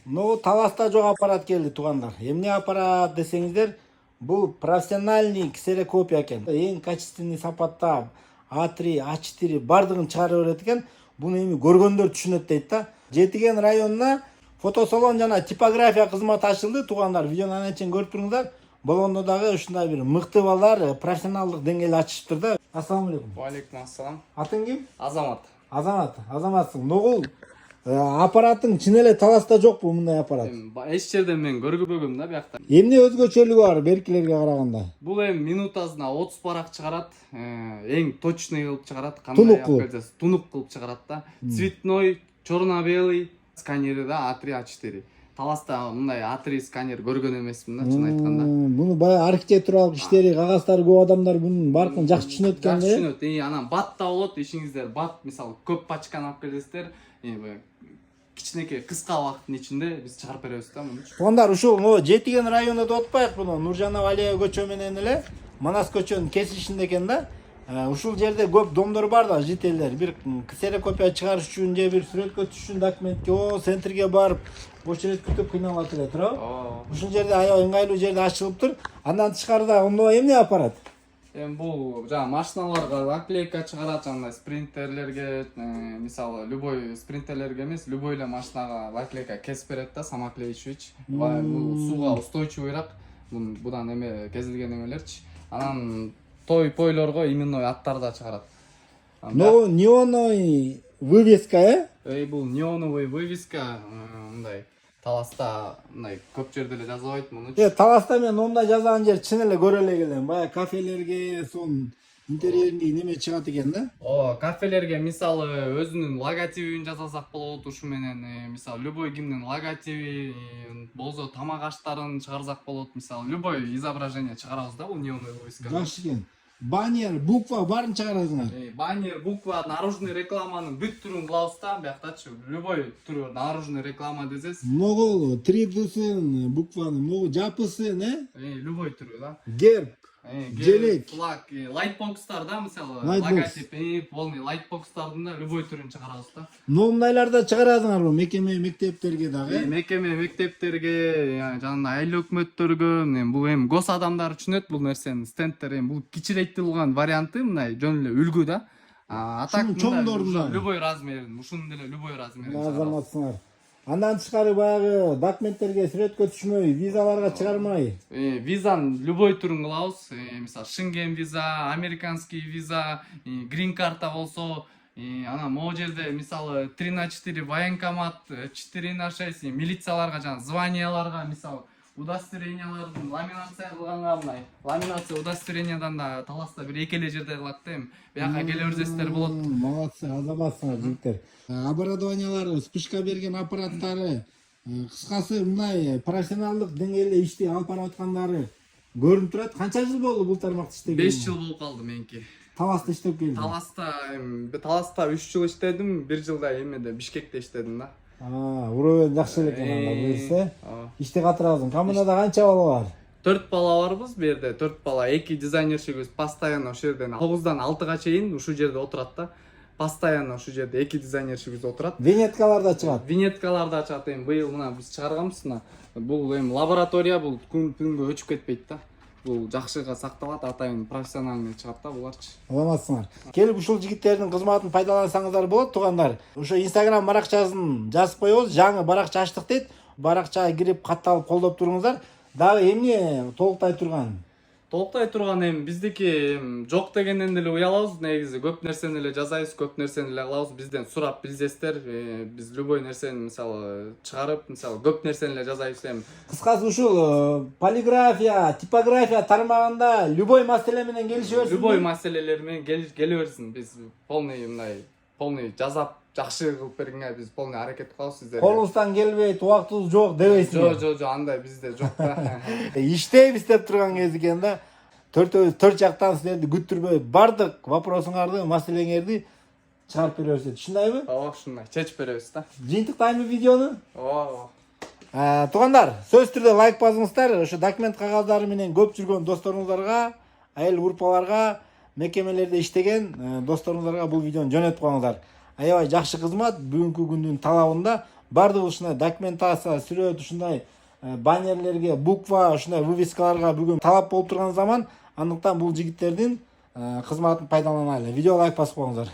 Ну, Таласта жок аппарат келди, туугандар. Эмне аппарат десеңиздер, бул профессиональный ксерокопия экен. Эң качественный сапатта А3, А4 бардыгын чыгарып берет экен. Буну эми көргөндөр түшүнөт дейт да. Жетиген районуна фотосалон жана типография кызматы ачылды, туугандар. Видеону анан чейин көрүп туруңуздар. Болгондо дагы ушундай бир мыкты балдар профессионалдык деңгээлде ачышыптыр да. Ассаламу алейкум. Алейкум ассалам. Атың ким? Азамат. Азаматсың. Ногул аппараттың чын эле Таласта жокпу мындай аппарат? Эч жерден мен көргөбөгөм да биякта. Эмне өзгөчөлүгү бар беркилерге караганда? Бул минутасына 30 парак чыгарат. Эң точный кылып чыгарат. Тунук кылып. Тунук кылып чыгарат да. Цветной, черно-белый сканери да А3, А4. Таласта мындай А3 сканер көргөн эмесмин да, чын айтканда. Буну баягы архитектуралык иштери, кагаздары көп адамдар bunun баркын жакшы түшүнөт экен да. Жакшы түшүнөт. Анан бат да болот, ишиңиздер бат, мисалы көп пачканы алып келесиздер. Кичинекей кыска убакыттын ичинде биз чыгарып беребиз да муну. Туугандар, ушул Жетиген районунда деп атпайык, буну Нуржанова Алия көчө менен эле Манас көчөнүн кесишинде экен да. Ушул жерде көп домдор бар да, жителдер. Бир ксерокопия чыгарыш үчүн же бир сүрөткө түшүш үчүн документке центрге барып очередь күтүп кыйналат эле, туурабы? Ушул жерде аябай ыңгайлуу жерде ачылыптыр. Андан тышкарыда эмне аппарат? Бул жана машиналарга наклейка чыгарат, жана спринтерлерге, мисалы любой спринтерлерге эмес, любой эле машинага наклейка кесип берет да, самоклеивач. Бул сууга устойчивыйраак, будан эме кезилген эмелерчи. Анан той-пойлорго именной аттар да чыгарат. Ну, неоновый вывеска, Бул неоновый вывеска, мындай Таласта мындай көп жерде эле жазылбайт муну. Таласта мен ондай жазган жер чын эле көрө эле келем. Баягы кафелерге, сон интерьеринде неме чыгат экен да. Кафелерге мисалы өзүнүн логотипин жасасак болот, ушу менен мисалы любой кимдин логотиби болсо тамак аштарын чыгарсак болот, мисалы любой изображение чыгарабыз да бул неоновый вывеска. Жакшы экен. Баннер, буква баарын чыгарасыңар. Баннер, буква, наружный рекламанын бүт түрүн кылабыз да, бияктачы любой түрү наружный реклама десеңиз. Могул 3D'сын, букваны, могул жапысын, Любой түрү да. Герб, желек, флаг, лайтбокстар да, мисалы логотип, полный лайтбокстардын да любой түрүн чыгарабыз да. Номдайларда чыгарасыңарбы мекеме, мектептерге дагы? Мекеме, мектептерге, жана айыл өкмөттөргө, бул гос адамдар түшүнөт бул нерсени. Стендтер бул кичирейтилген варианты, мындай жөн эле үлгү да. Атак чоңдорунда любой размерин, ушунун деле любой размерин. Азаматсыңар. Андан тышкары баягы документтерге сүрөткө түшмөй, визаларга чыгармай. Визанын любой түрүн кылабыз. Мисалы Шенген виза, американский виза, грин карта болсо, анан могу жерде мисалы 3/4 военкомат, 4/6 милицияларга жана званияларга, мисалы удостоверениялардын ламинация кылганга, мындай ламинация удостоверениядан да Таласта бир эки эле жерде кылат да. Бияка келе берсеңиздер болот. Молодцы, азаматсыңар жигиттер. Оборудованиялары, вспышка берген аппараттары, кыскасы мындай профессионалдык деңгээлде ишти алып барып аткандары көрүнүп турат. Канча жыл болду бул тармакта иштеген? 5 жыл болуп калды меники. Таласта иштеп келдим. Таласта 3 жыл иштедим, 1 жылда эмеде Бишкекте иштедим да. Уровень жакшы эле экен анда буюрса. Ишти катырасың. Коммунада канча бала бар? 4 бала барбыз бу жерде, 4 бала. 2 дизайнерчигибиз постоянно ошол жерден 9-дан 6-га чейин ушул жерде отурат да. Постоянно ушул жерде 2 дизайнерчигибиз отурат. Винеткалар да чыгат. Винеткалар да чыгат. Быйыл мына биз чыгарганбыз мына. Бул лаборатория, бул күнгө өчүп кетпейт да. Бул жакшыга сакталат, атайын профессиональный чыгат да буларчы. Азаматсыңар. Келип ушул жигиттердин кызматын пайдалансаңыздар болот, туугандар. Ошо Instagram баракчасын жазып коебуз. Жаңы баракча ачтык дейт. Баракчага кирип катталып колдоп туруңуздар. Дагы эмне толуктай турган? Толуктай турган биздики жок дегенден деле уялабыз. Негизи көп нерсени эле жазайбыз, көп нерсени эле кылабыз. Бизден сурап билсеңиздер, биз любой нерсени мисалы чыгарып, мисалы көп нерсени эле жазайбыз. Кыскасы ушул полиграфия, типография тармагында любой маселе менен келише берсин. Любой маселелер менен келе берсин. Биз полный жазап жакшы кылып бергенге биз полный аракет кылабыз сиздерге. Колубуздан келбейт, убактыбыз жок дебейсиңер. Жок, андай бизде жок да. Иштейбиз деп турган кез экен да. Төрт жактан силерди күттүрбөй бардык вопросуңарды, маселеңерди чыгарып беребиз деп. Ушундайбы? Ушундай чечип беребиз да. Жыйынтыктайбы видеону? Туугандар, сөзсүз түрдө лайк басыңыздар. Ошо документ кагаздары менен көп жүргөн досторуңуздарга, айыл урпаларга, мекемелерде иштеген досторуңуздарга бул видеону жөнөтүп коюңуздар. Аябай жакшы кызмат бүгүнкү күндүн талабында. бардыгы ушундай документация, сүрөт, ушундай баннерлерге, буква, ушундай вывескаларга бүгүн талап болуп турган заман. Андыктан бул жигиттердин кызматын пайдаланайлы. Видеого лайк басып коюңуздар.